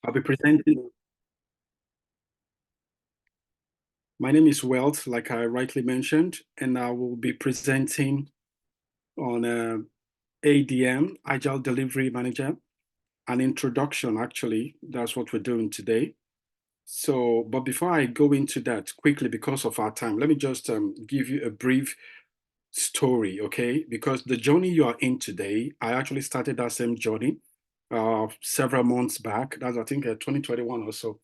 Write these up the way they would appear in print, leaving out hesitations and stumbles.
I'll be presenting. My name is Wealth, like I rightly mentioned, and I will be presenting on ADM, Agile Delivery Manager, an introduction, actually. That's what we're doing today. So, but before I go into that quickly, because of our time, let me just give you a brief story, okay? Because the journey you are in today, I actually started that same journey several months back. That's, I think, 2021 or so.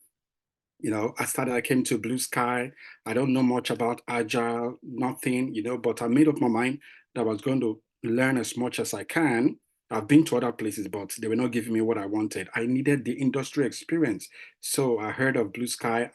I came to Blue Sky. I don't know much about Agile, nothing, but I made up my mind that I was going to learn as much as I can. I've been to other places, but they were not giving me what I wanted. I needed the industry experience. So I heard of Blue Sky.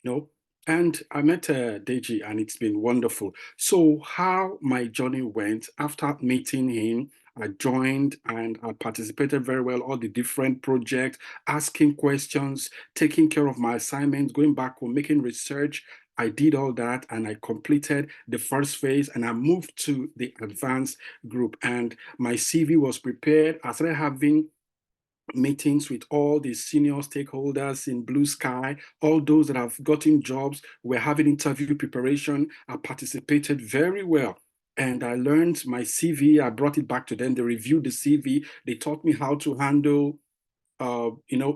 No. And I met Deji, and it's been wonderful. So, how my journey went after meeting him, I joined and I participated very well, all the different projects, asking questions, taking care of my assignments, going back home, making research. I did all that and I completed the first phase and I moved to the advanced group. And my CV was prepared. I started having meetings with all the senior stakeholders in Blue Sky, all those that have gotten jobs. We're having interview preparation. I participated very well. And I learned my CV. I brought it back to them. They reviewed the CV. They taught me how to handle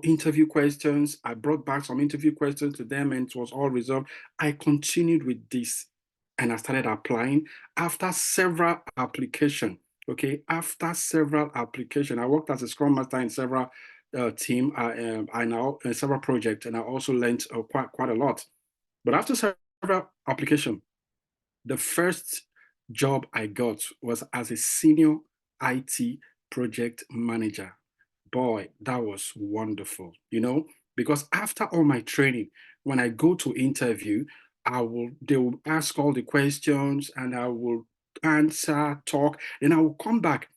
interview questions. I brought back some interview questions to them and it was all resolved. I continued with this and I started applying after several applications. Okay, after several applications, I worked as a scrum master in several team. I now in several projects, and I also learned quite a lot. But after several applications, the first job I got was as a senior IT project manager. Boy, that was wonderful, because after all my training, when I go to interview, they will ask all the questions and I will answer, talk, then I will come back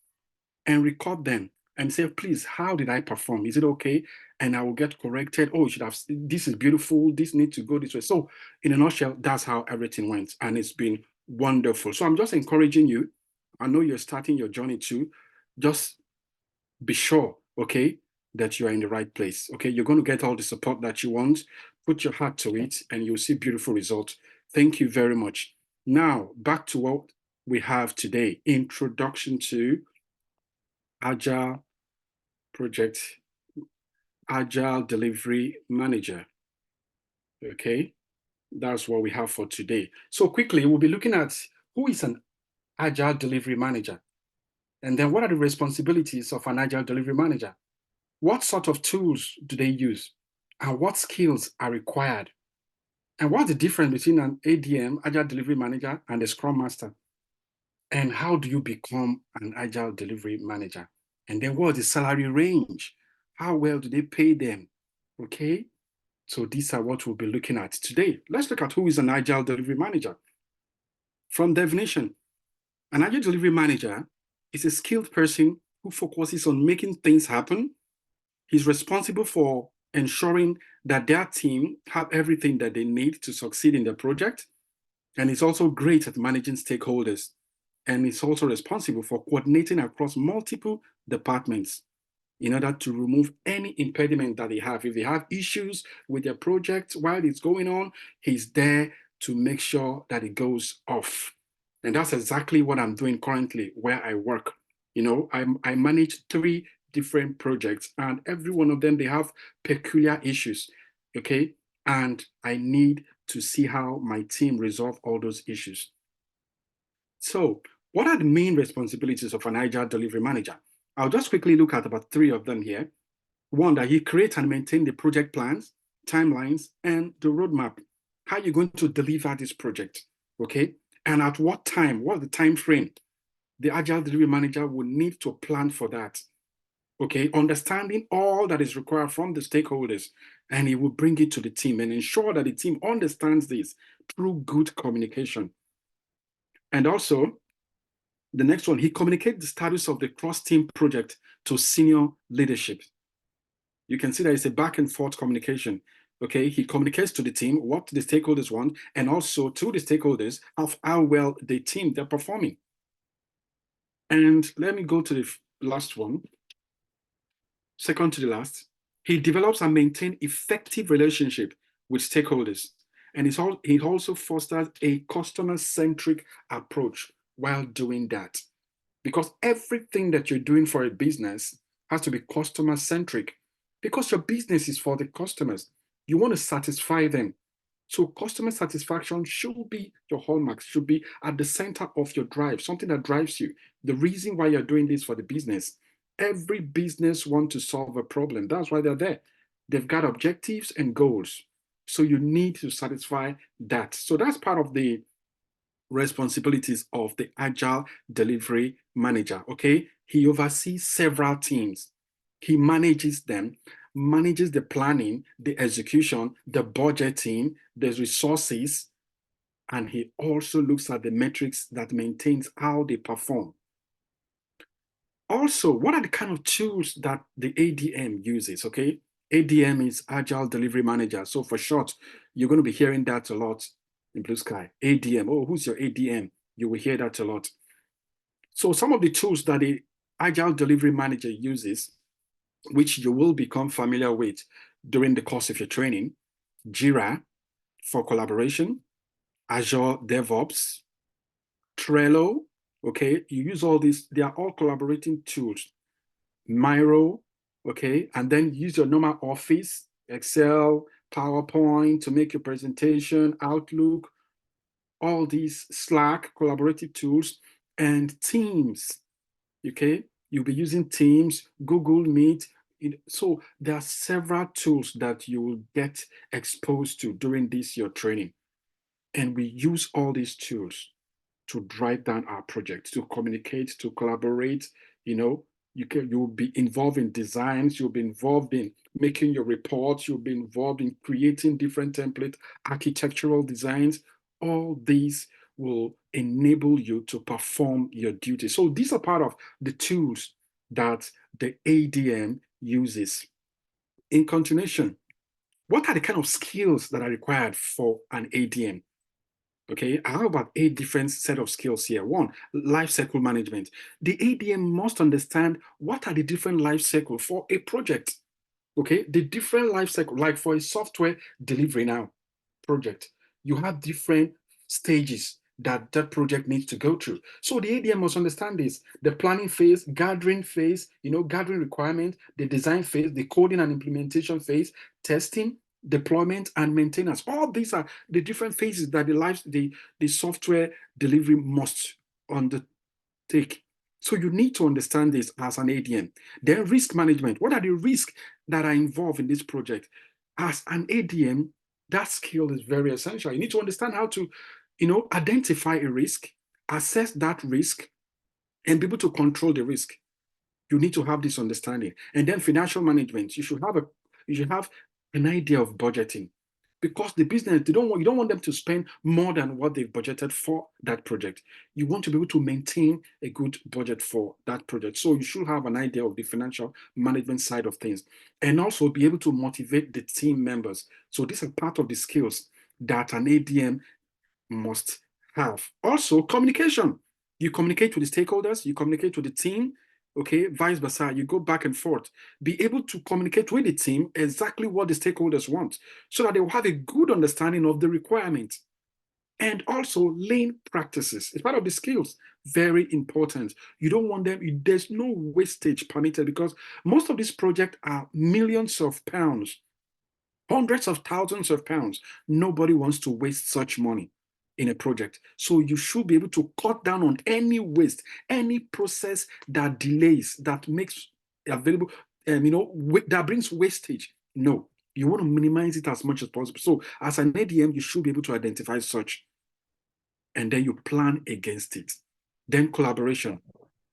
and record them and say, please, how did I perform? Is it okay? And I will get corrected. Oh, you should have, this is beautiful. This needs to go this way. So, in a nutshell, that's how everything went. And it's been wonderful. So, I'm just encouraging you. I know you're starting your journey too. Just be sure, okay, that you are in the right place. Okay, you're going to get all the support that you want. Put your heart to it, and you'll see beautiful results. Thank you very much. Now, back to what we have today. Introduction to Agile Project, Agile Delivery Manager. Okay, that's what we have for today. So quickly, we'll be looking at who is an Agile Delivery Manager, and then what are the responsibilities of an Agile Delivery Manager? What sort of tools do they use? And what skills are required? And what's the difference between an ADM, Agile Delivery Manager, and a Scrum Master? And how do you become an Agile Delivery Manager? And then what's the salary range? How well do they pay them? Okay, so these are what we'll be looking at today. Let's look at who is an Agile Delivery Manager. From definition, an Agile Delivery Manager is a skilled person who focuses on making things happen. He's responsible for ensuring that their team have everything that they need to succeed in their project. And he's also great at managing stakeholders. And he's also responsible for coordinating across multiple departments in order to remove any impediment that they have. If they have issues with their project while it's going on, he's there to make sure that it goes off. And that's exactly what I'm doing currently where I work. I manage 3 different projects, and every one of them, they have peculiar issues. Okay. And I need to see how my team resolve all those issues. So, what are the main responsibilities of an Agile delivery manager? I'll just quickly look at about 3 of them here. One, that he creates and maintain the project plans, timelines, and the roadmap. How are you going to deliver this project? Okay. And at what time? What's the time frame? The Agile delivery manager will need to plan for that. Okay. Understanding all that is required from the stakeholders, and he will bring it to the team and ensure that the team understands this through good communication. And also, the next one, he communicates the status of the cross-team project to senior leadership. You can see that it's a back and forth communication. Okay, he communicates to the team what the stakeholders want, and also to the stakeholders of how well the team they're performing. And let me go to the last one, second to the last. He develops and maintains effective relationship with stakeholders. And he also fosters a customer-centric approach while doing that. Because everything that you're doing for a business has to be customer-centric. Because your business is for the customers. You want to satisfy them. So customer satisfaction should be your hallmark, should be at the center of your drive, something that drives you. The reason why you're doing this for the business. Every business wants to solve a problem. That's why they're there. They've got objectives and goals. So you need to satisfy that. So that's part of the responsibilities of the Agile delivery manager. Okay. He oversees several teams. He manages them, manages the planning, the execution, the budgeting, the resources, and he also looks at the metrics that maintains how they perform. Also, what are the kind of tools that the ADM uses? Okay. ADM is Agile Delivery Manager. So for short, you're going to be hearing that a lot in Blue Sky. ADM. Oh, who's your ADM? You will hear that a lot. So some of the tools that the Agile Delivery Manager uses, which you will become familiar with during the course of your training, Jira for collaboration, Azure DevOps, Trello. Okay, you use all these, they are all collaborating tools. Miro, okay, and then use your normal Office, Excel, PowerPoint to make your presentation, Outlook, all these Slack, collaborative tools, and Teams, okay? You'll be using Teams, Google Meet. So there are several tools that you will get exposed to during this your training. And we use all these tools to drive down our project, to communicate, to collaborate. You know, you'll be involved in designs, you'll be involved in making your reports, you'll be involved in creating different template, architectural designs. All these will enable you to perform your duty. So these are part of the tools that the ADM uses. In continuation, what are the kind of skills that are required for an ADM? Okay, I have about 8 different set of skills here. One, life cycle management. The ADM must understand what are the different life cycle for a project. Okay, the different life cycle, like for a software delivery now project, you have different stages that that project needs to go through. So the ADM must understand this: the planning phase, gathering phase, gathering requirement, the design phase, the coding and implementation phase, testing, deployment, and maintenance. All these are the different phases that the software delivery must undertake. So you need to understand this as an ADM. Then risk management. What are the risks that are involved in this project? As an ADM, that skill is very essential. You need to understand how to, identify a risk, assess that risk, and be able to control the risk. You need to have this understanding. And then financial management. You should have an idea of budgeting. Because the business, you don't want them to spend more than what they've budgeted for that project. You want to be able to maintain a good budget for that project. So you should have an idea of the financial management side of things, and also be able to motivate the team members. So these are part of the skills that an ADM must have. Also, communication. You communicate with the stakeholders, you communicate with the team, okay, vice versa. You go back and forth. Be able to communicate with the team exactly what the stakeholders want so that they will have a good understanding of the requirement. And also lean practices. It's part of the skills. Very important. You don't want them, there's no wastage permitted because most of these projects are millions of pounds, hundreds of thousands of pounds. Nobody wants to waste such money in a project. So you should be able to cut down on any waste, any process that delays, that makes available, that brings wastage. No, you want to minimize it as much as possible. So as an ADM, you should be able to identify such, and then you plan against it. Then collaboration,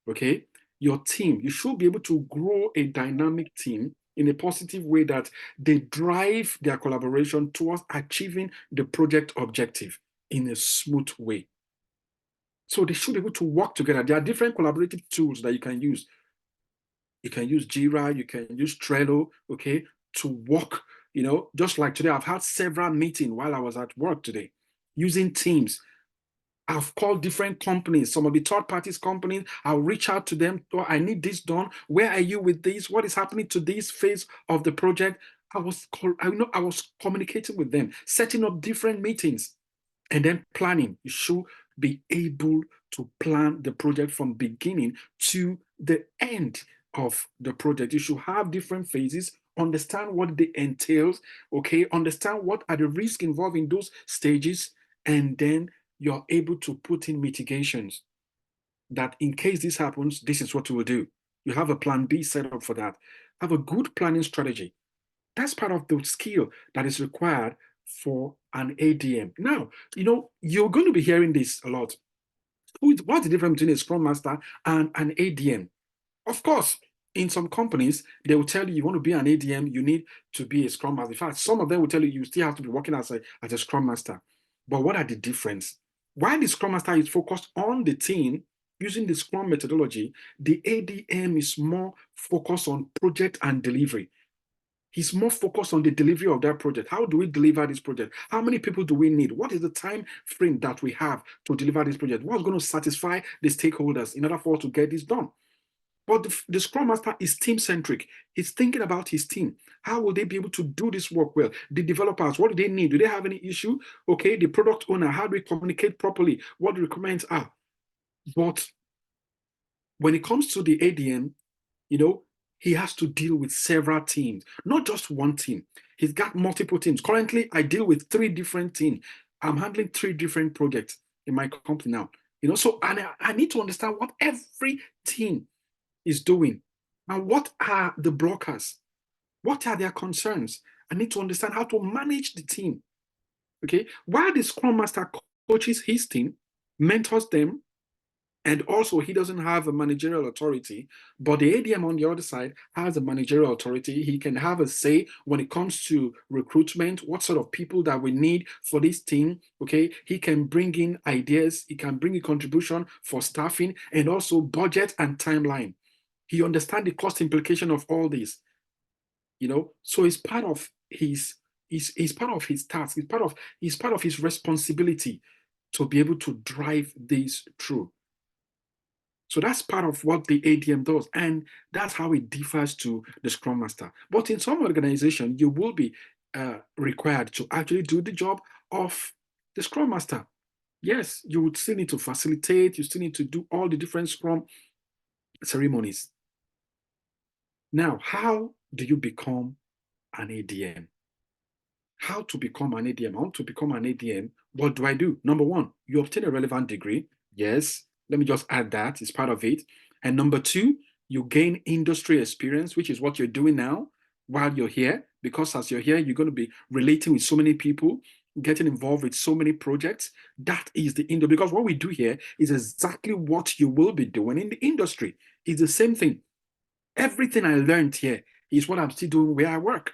okay? Your team, you should be able to grow a dynamic team in a positive way that they drive their collaboration towards achieving the project objective in a smooth way. So they should be able to work together. There are different collaborative tools that you can use. You can use Jira, you can use Trello, okay, to work. Just like today, I've had several meetings while I was at work today using Teams. I've called different companies, some of the third parties companies. I'll reach out to them. Oh, I need this done. Where are you with this? What is happening to this phase of the project? I was communicating with them, setting up different meetings, and then planning. You should be able to plan the project from beginning to the end of the project. You should have different phases, understand what they entails, okay, understand what are the risks involved in those stages, and then you're able to put in mitigations that in case this happens, this is what we will do. You have a plan B set up for that. Have a good planning strategy. That's part of the skill that is required for an ADM. Now, you're going to be hearing this a lot. What's the difference between a Scrum Master and an ADM? Of course, in some companies, they will tell you want to be an ADM, you need to be a Scrum Master. In fact, some of them will tell you you still have to be working as a Scrum Master. But what are the difference? While the Scrum Master is focused on the team using the Scrum methodology, the ADM is more focused on project and delivery. He's more focused on the delivery of that project. How do we deliver this project? How many people do we need? What is the time frame that we have to deliver this project? What's going to satisfy the stakeholders in order for us to get this done? But the Scrum Master is team-centric. He's thinking about his team. How will they be able to do this work well? The developers, what do they need? Do they have any issue? Okay, the product owner, how do we communicate properly? What the requirements are? But when it comes to the ADM, he has to deal with several teams, not just one team. He's got multiple teams. Currently, I deal with 3 different teams. I'm handling 3 different projects in my company now. So and I need to understand what every team is doing and what are the blockers, what are their concerns. I need to understand how to manage the team. Okay, while the Scrum Master coaches his team, mentors them, and also, he doesn't have a managerial authority, but the ADM on the other side has a managerial authority. He can have a say when it comes to recruitment, what sort of people that we need for this team. Okay, he can bring in ideas, he can bring a contribution for staffing, and also budget and timeline. He understands the cost implication of all this. So it's part of his part of his task. It's part of his responsibility to be able to drive this through. So that's part of what the ADM does, and that's how it differs to the Scrum Master. But in some organization, you will be required to actually do the job of the Scrum Master. Yes, you would still need to facilitate, you still need to do all the different Scrum ceremonies. Now, how do you become an ADM? How to become an ADM? How to become an ADM? What do I do? Number one, you obtain a relevant degree. Yes, let me just add that, it's part of it. And number two, you gain industry experience, which is what you're doing now while you're here. Because as you're here, you're going to be relating with so many people, getting involved with so many projects. That is the industry. Because what we do here is exactly what you will be doing in the industry. It's the same thing. Everything I learned here is what I'm still doing where I work.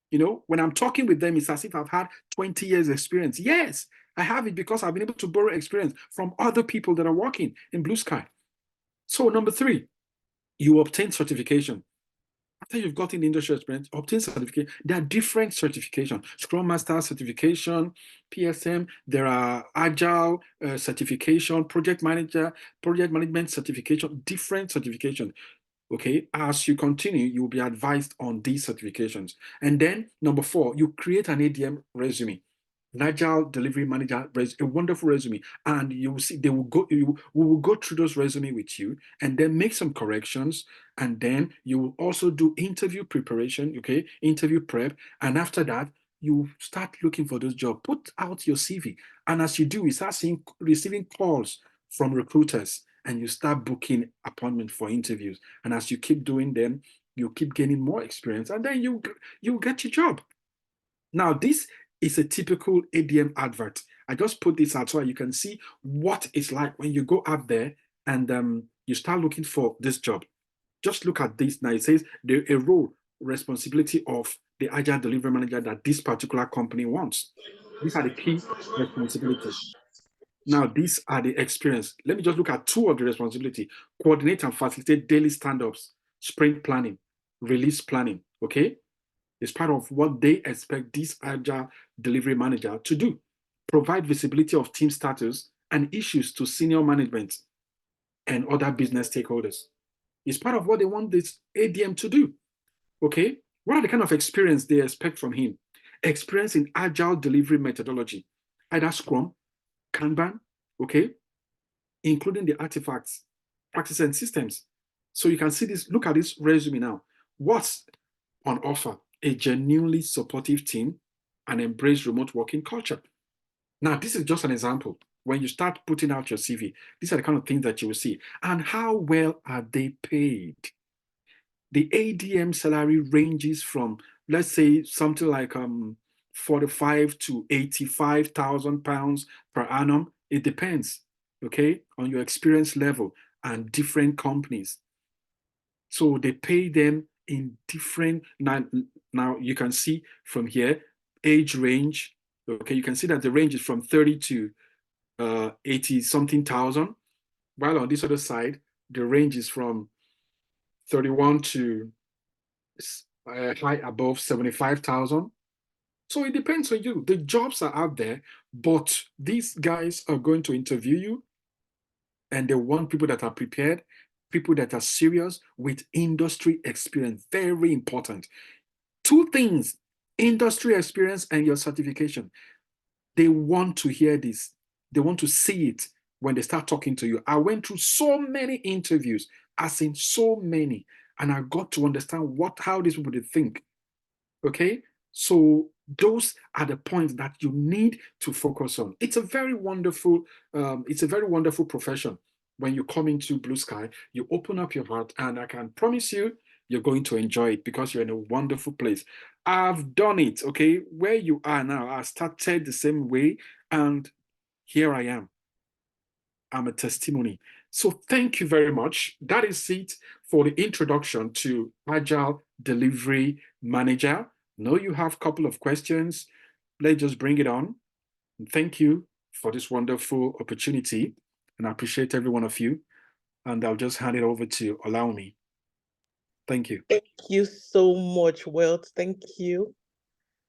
When I'm talking with them, it's as if I've had 20 years experience. Yes, I have it because I've been able to borrow experience from other people that are working in Blue Sky. So number three, you obtain certification. After you've gotten industry experience, obtain certification. There are different certifications: Scrum Master certification, PSM. There are Agile certification, project management certification, different certifications. Okay, as you continue, you'll be advised on these certifications. And then number four, you create an ADM resume, an agile delivery manager, a wonderful resume. And you will see we will go through those resume with you and then make some corrections. And then you will also do interview preparation, okay, interview prep. And after that, you start looking for those jobs. Put out your CV. And as you do, you start receiving calls from recruiters and you start booking appointments for interviews. And as you keep doing them, you keep gaining more experience, and then you get your job. Now, this is a typical ADM advert. I just put this out so you can see what it's like when you go out there and you start looking for this job. Just look at this now. It says a role, responsibility of the Agile Delivery Manager that this particular company wants. These are the key responsibilities. Now, these are the experience. Let me just look at two of the responsibility: coordinate and facilitate daily stand-ups, sprint planning, release planning. Okay, it's part of what they expect this agile delivery manager to do. Provide visibility of team status and issues to senior management and other business stakeholders. It's part of what they want this ADM to do. Okay? What are the kind of experience they expect from him? Experience in agile delivery methodology, either Scrum, Kanban, okay, including the artifacts, practices, and systems. So you can see this, look at this resume now. What's on offer? A genuinely supportive team and embrace remote working culture. Now, this is just an example. When you start putting out your CV, these are the kind of things that you will see. And how well are they paid? The ADM salary ranges from, let's say, something like 45 to 85,000 pounds per annum. It depends, okay, on your experience level and different companies. So they pay them in different, now you can see from here, age range. Okay, you can see that the range is from 30 to 80 something thousand, while on this other side, the range is from 31 to high above 75,000. So it depends on you. The jobs are out there, but these guys are going to interview you and they want people that are prepared, people that are serious with industry experience. Very important. Two things: industry experience and your certification. They want to hear this, they want to see it when they start talking to you. I went through so many interviews, as in so many, and I got to understand how these people think. Okay, so those are the points that you need to focus on. It's a very wonderful profession. When you come into Blue Sky, you open up your heart, and I can promise you you're going to enjoy it because you're in a wonderful place. I've done it. Okay, where you are now, I started the same way, and here I am. I'm a testimony. So thank you very much. That is it for the introduction to Agile Delivery Manager. Know you have a couple of questions. Let's just bring it on. And thank you for this wonderful opportunity. And I appreciate every one of you. And I'll just hand it over to Allow Me. Thank you. Thank you so much, Wealth. Thank you.